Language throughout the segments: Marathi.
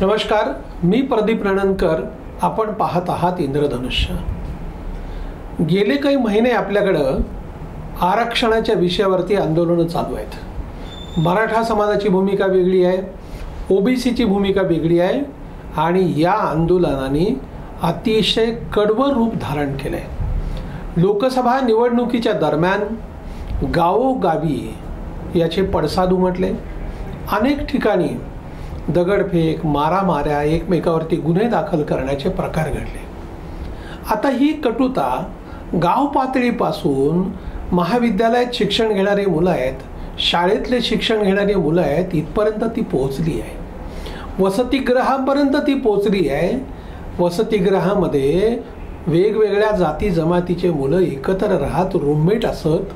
नमस्कार, मी प्रदीप रणनकर. आपण पाहत आहात इंद्रधनुष्य. गेले काही महिने आपल्याकडं आरक्षणाच्या विषयावरती आंदोलनं चालू आहेत. मराठा समाजाची भूमिका वेगळी आहे, ओबीसीची भूमिका वेगळी आहे आणि या आंदोलनाने अतिशय कडवं रूप धारण केलं आहे. लोकसभा निवडणुकीच्या दरम्यान गावोगावी याचे पडसाद उमटले. अनेक ठिकाणी दगडफेक, मारामाऱ्या, एकमेकावरती गुन्हे दाखल करण्याचे प्रकार घडले. आता ही कटुता गाव पातळीपासून महाविद्यालयात शिक्षण घेणारी मुलं आहेत, शाळेतले शिक्षण घेणारी मुलं आहेत, इथपर्यंत ती पोहोचली आहे. वसतिगृहापर्यंत ती पोहोचली आहे. वसतिगृहामध्ये वेगवेगळ्या जाती जमातीचे मुलं एकत्र राहत, रूममेट असत.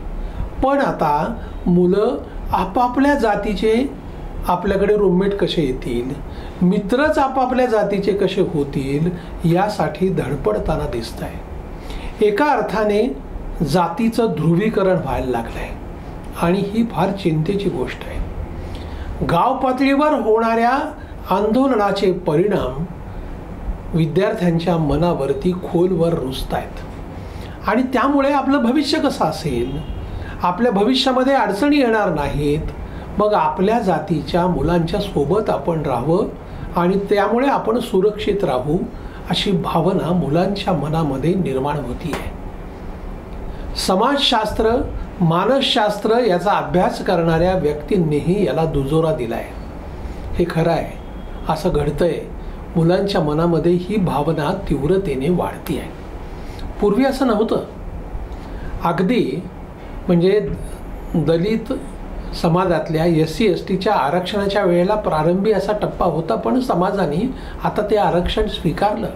पण आता मुलं आपापल्या जातीचे आपल्याकडे रूममेट कसे येतील, मित्रच आपापल्या जातीचे कसे होतील, यासाठी धडपडताना दिसत आहे. एका अर्थाने जातीचं ध्रुवीकरण व्हायला लागलं आहे आणि ही फार चिंतेची गोष्ट आहे. गाव पातळीवर होणाऱ्या आंदोलनाचे परिणाम विद्यार्थ्यांच्या मनावरती खोलवर रुजत आहेत आणि त्यामुळे आपलं भविष्य कसं असेल, आपल्या भविष्यामध्ये अडचणी येणार नाहीत, मग आपल्या जातीच्या मुलांच्या सोबत आपण राहावं आणि त्यामुळे आपण सुरक्षित राहू, अशी भावना मुलांच्या मनामध्ये निर्माण होती आहे. समाजशास्त्र, मानसशास्त्र याचा अभ्यास करणाऱ्या व्यक्तींनीही याला दुजोरा दिला आहे. हे खरं आहे, असं घडतंय. मुलांच्या मनामध्ये ही भावना तीव्रतेने वाढती आहे. पूर्वी असं नव्हतं. अगदी म्हणजे दलित समाजातल्या SC STच्या आरक्षणाच्या वेळेला प्रारंभी असा टप्पा होता, पण समाजाने आता ते आरक्षण स्वीकारलं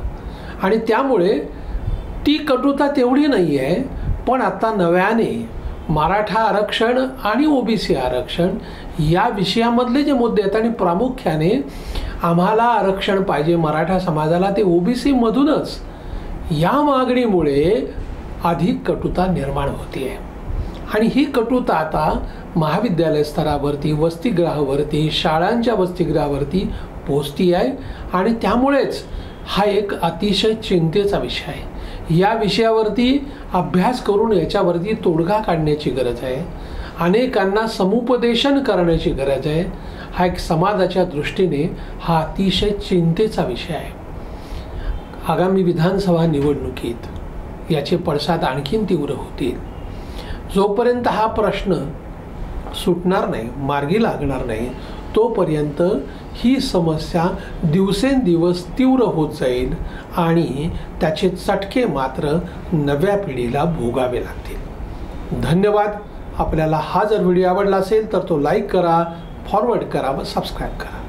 आणि त्यामुळे ती कटुता तेवढी नाही आहे. पण आता नव्याने मराठा आरक्षण आणि OBC आरक्षण या विषयामधले जे मुद्दे आहेत आणि प्रामुख्याने आम्हाला आरक्षण पाहिजे मराठा समाजाला ते OBC मधूनच, या मागणीमुळे अधिक कटुता निर्माण होती आहे. आणि ही कटुता आता महाविद्यालय स्तरावरती, वसतिगृहावरती, शाळांच्या वसतिगृहावरती पोहोचती आहे आणि त्यामुळेच हा एक अतिशय चिंतेचा विषय आहे. या विषयावरती अभ्यास करून याच्यावरती तोडगा काढण्याची गरज आहे. अनेकांना समुपदेशन करण्याची गरज आहे. हा एक समाजाच्या दृष्टीने हा अतिशय चिंतेचा विषय आहे. आगामी विधानसभा निवडणुकीत याचे पडसाद आणखीन तीव्र होतील. जोपर्यंत हा प्रश्न सुटणार नाही, मार्गी लागणार नाही, तोपर्यंत ही समस्या दिवसेंदिवस तीव्र होत जाईल आणि त्याचे चटके मात्र नव्या पिढीला भोगावे लागतील. धन्यवाद. आपल्याला हा जर व्हिडिओ आवडला असेल तर तो लाईक करा, फॉरवर्ड करा व सबस्क्राईब करा.